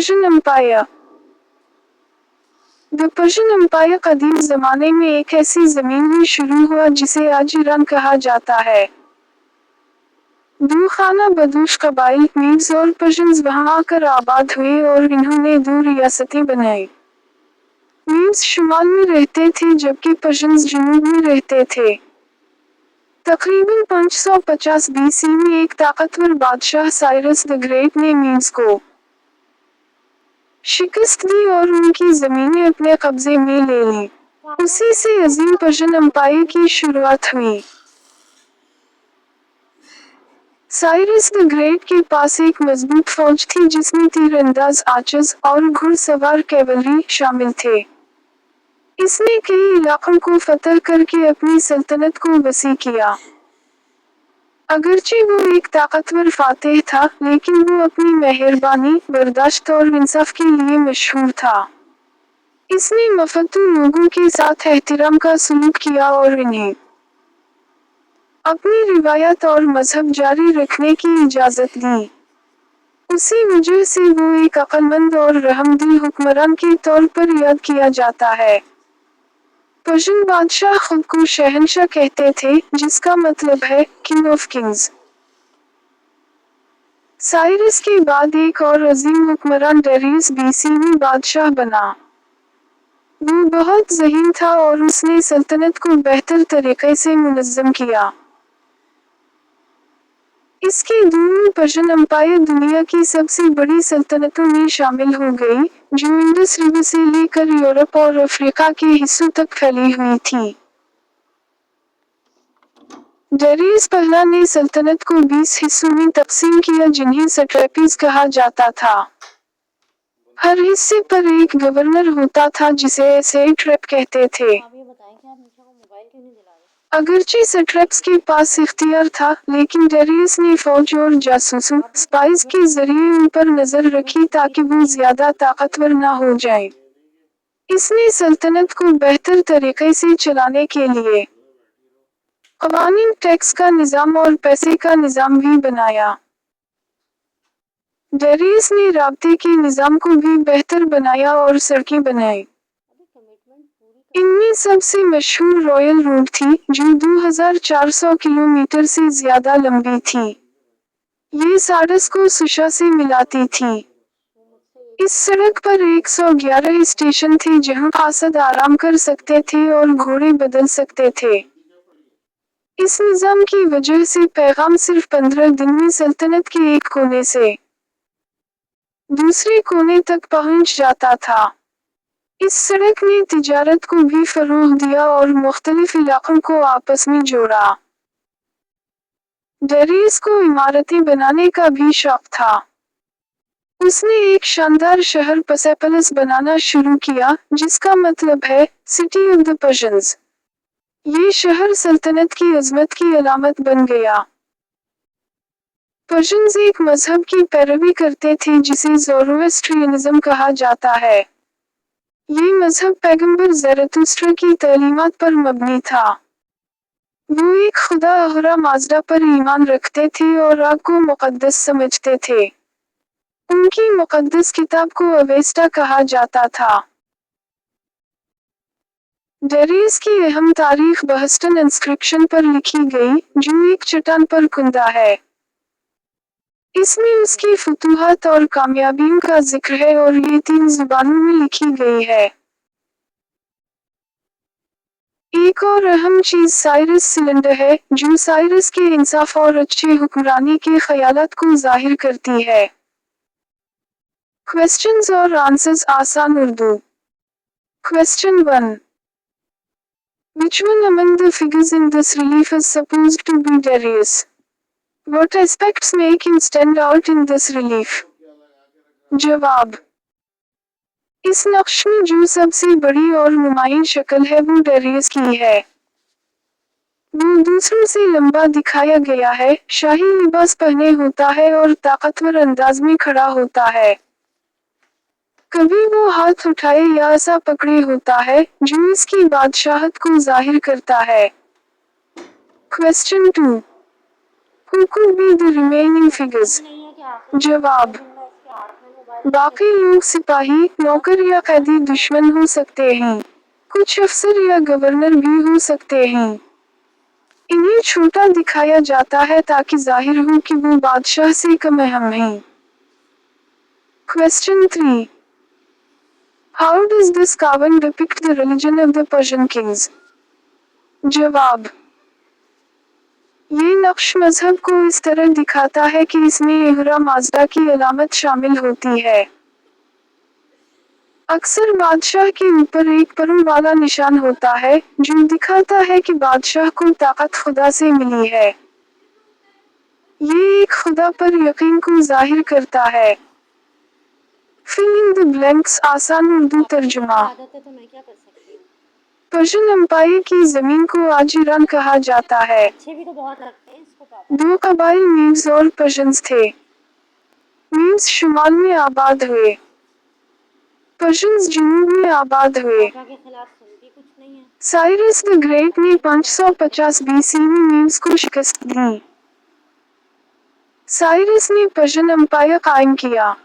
Persian empire. The Persian empire कदीम जमाने में एक ऐसी जमीन में शुरू हुआ जिसे आज ईरान कहा जाता है। दो खाना बदोश कबाइल मीड्स और पर्शियंस वहां आकर आबाद हुए और इन्होंने दो रियासतें बनाई। मीड्स शुमाल में रहते थे जबकि पर्शियंस जनूब में रहते थे। तकरीबन 550 बीसी में एक ताकतवर बादशाह साइरस द ग्रेट ने मीड्स को शिकस्त दी और उनकी जमीनें अपने कब्जे में ले ली। उसी से अजीम पर्शियन एम्पायर की शुरुआत हुई। साइरस द ग्रेट के पास एक मजबूत फौज थी जिसमें तीरंदाज आर्चर्स और घुड़सवार कैवलरी शामिल थे। इसने कई इलाकों को फतह करके अपनी सल्तनत को वसी किया। अगरचे वो एक ताकतवर फातेह था, लेकिन वो अपनी मेहरबानी, बर्दाश्त और इंसाफ के लिए मशहूर था। इसने मफतू लोगों के साथ एहतराम का सलूक किया और इन्हें अपनी रिवायत और मजहब जारी रखने की इजाजत दी। उसी वजह से वो एक अक्लमंद और रहमदिल हुक्मरान के तौर पर याद किया जाता है। पर्शियन बादशाह खुद को शहंशाह कहते थे, जिसका मतलब है किंग ऑफ किंग्स। साइरस के बाद एक और अजीम हुक्मरान डेरियस बीसी में बादशाह बना। वो बहुत ज़हीन था और उसने सल्तनत को बेहतर तरीके से मुनज़्ज़म किया। इसके दूर में पर्शियन एम्पायर दुनिया की सबसे बड़ी सल्तनतों में शामिल हो गई, जो इंडस रिवर से लेकर यूरोप और अफ्रीका के हिस्सों तक फैली हुई थी। डेरियस पहला ने सल्तनत को 20 हिस्सों में तकसीम किया जिन्हें सट्रैपीज कहा जाता था। हर हिस्से पर एक गवर्नर होता था जिसे सैट्रैप कहते थे। अगरचे सट्रैप्स के पास इख्तियार था, लेकिन डेरियस ने फौज और जासूसों स्पाइस के जरिए उन पर नजर रखी ताकि वो ज्यादा ताकतवर ना हो जाए। इसने सल्तनत को बेहतर तरीके से चलाने के लिए कवानीन, टैक्स का निजाम और पैसे का निजाम भी बनाया। डेरियस ने राब्ते के निजाम को भी बेहतर बनाया और सड़कें बनाई। इनमें सबसे मशहूर रॉयल रोड थी, जो 2400 किलोमीटर से ज्यादा लंबी थी। ये सारस को सुशा से मिलाती थी। इस सड़क पर 111 स्टेशन थे जहां कासद आराम कर सकते थे और घोड़े बदल सकते थे। इस निजाम की वजह से पैगाम सिर्फ 15 दिन में सल्तनत के एक कोने से दूसरे कोने तक पहुंच जाता था। इस सड़क ने तिजारत को भी फरोग दिया और मुख्तलिफ इलाकों को आपस में जोड़ा। डेरियस को इमारतें बनाने का भी शौक था। उसने एक शानदार शहर पर्सेपोलिस बनाना शुरू किया, जिसका मतलब है सिटी ऑफ द पर्शियंस। ये शहर सल्तनत की अजमत की अलामत बन गया। पर्शियंस एक मजहब की पैरवी करते थे जिसे ज़ोरोएस्ट्रियनिज्म कहा जाता है। ये मजहब पैगंबर ज़रतुस्त्र की तालीमात पर मबनी था। वो एक खुदा अहरा माज़दा पर ईमान रखते थे और आग को मुक़द्दस समझते थे। उनकी मुक़द्दस किताब को अवेस्टा कहा जाता था। डेरियस की अहम तारीख बहस्टन इंस्क्रिप्शन पर लिखी गई, जो एक चट्टान पर कुंदा है। इसमें उसकी फतूहात और कामयाबियों का जिक्र है और ये 3 जुबानों में लिखी गई है। एक और अहम चीज साइरस सिलेंडर है, जो साइरस के इंसाफ और अच्छे हुक्मरानी के ख्यालात को जाहिर करती है। क्वेश्चंस और आंसर्स आसान Urdu. Question 1. Which one among the figures in this relief is supposed to be Darius? What aspects make him stand out in this relief? जवाब: इस नक्श में जो सबसे बड़ी और नुमायां शक्ल है वो डेरियस की है। वो दूसरों से लंबा दिखाया गया है, शाही लिबास पहने होता है और ताकतवर अंदाज में खड़ा होता है। कभी वो हाथ उठाए या ऐसा पकड़े होता है, जो इसकी बादशाहत को जाहिर करता है। Question 2. Who could be the remaining figures? जवाब: बाकी लोग सिपाही, नौकर या कैदी दुश्मन हो सकते हैं। कुछ अफसर या गवर्नर भी हो सकते हैं। इन्हें छोटा दिखाया जाता है ताकि जाहिर हो कि वो बादशाह से कम अहम हैं। Question 3. How does this carving depict the religion of the Persian kings? जवाब: ये नक्श मजहब को इस तरह दिखाता है कि इसमें इहरा माज़दा की अलामत शामिल होती है। अक्सर बादशाह के ऊपर एक परों वाला निशान होता है, जो दिखाता है कि बादशाह को ताकत खुदा से मिली है। ये एक खुदा पर यकीन को जाहिर करता है। Fill in the blanks आसान उर्दू तर्जुमा। आदत है तो मैं क्या कर सकती हूँ। पर्शियन एम्पायर की जमीन को आज ईरान कहा जाता है। अच्छे भी तो बहुत लगते हैं, इसको क्या दो कबाइल मीड्स और पर्शियंस थे। मीड्स शुमाल में आबाद हुए, पर्शियंस जनूब में आबाद हुए। पापा के खिलाफ सुनती कुछ नहीं है। साइरस द ग्रेट ने 550 बीसी में मीड्स को शिकस्त दी। साइरस ने पर्शियन एम्पायर कायम किया।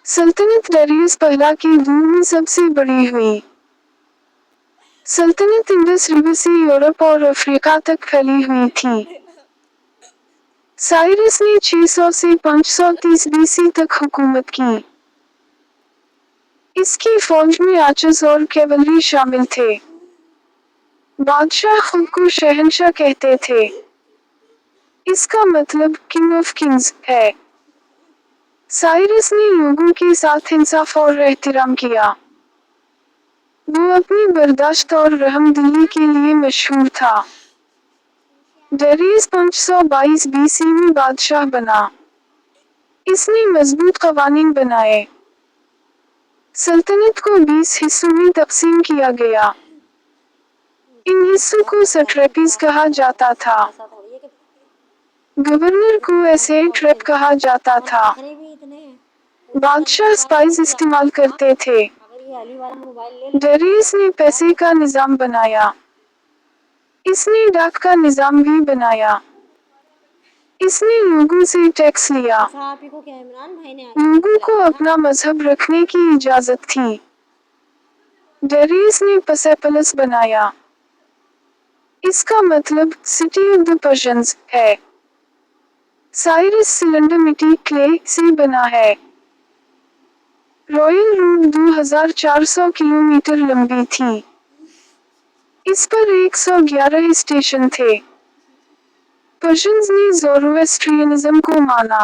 सल्तनत डेरियस पहला की दूर में सबसे बड़ी हुई। सल्तनत इंडस रिवर से यूरोप और अफ्रीका तक फैली हुई थी। साइरस ने 600 से 530 बीसी तक हुकूमत की। इसकी फौज में आर्चर्स और कैवलरी शामिल थे। बादशाह खुद को शहंशाह कहते थे। इसका मतलब किंग ऑफ किंग्स है। साइरस ने लोगों के साथ इंसाफ और एहतराम किया। वो अपनी बर्दाश्त और रहमदिली के लिए मशहूर था। डेरियस 522 बीसी में बादशाह बना। इसने मजबूत कवानीन बनाए। सल्तनत को 20 हिस्सों में तकसीम किया गया। इन हिस्सों को सट्रेपीज कहा जाता था। ऐसा थोड़ी है कि गवर्नर को ऐसे ट्रैप कहा जाता था। नखरे भी इतने हैं। बादशाह स्पाइस इस्तेमाल करते थे। अगर ये अली वाला मोबाइल ले डेरियस ने पैसे का निजाम बनाया। इसने डाक का निजाम भी बनाया। इसने लोगों से टैक्स लिया। आप ही को क्या इमरान भाई ने लोगों को अपना मजहब रखने की इजाजत थी। डेरियस ने पर्सेपोलिस बनाया। इसका मतलब सिटी ऑफ द पर्शियंस है। साइरस सिलेंडर मिट्टी क्ले से बना है। रॉयल रोड 2400 किलोमीटर लंबी थी। इस पर 111 स्टेशन थे। पर्शियंस ने ज़ोरोएस्ट्रियनिज्म को माना।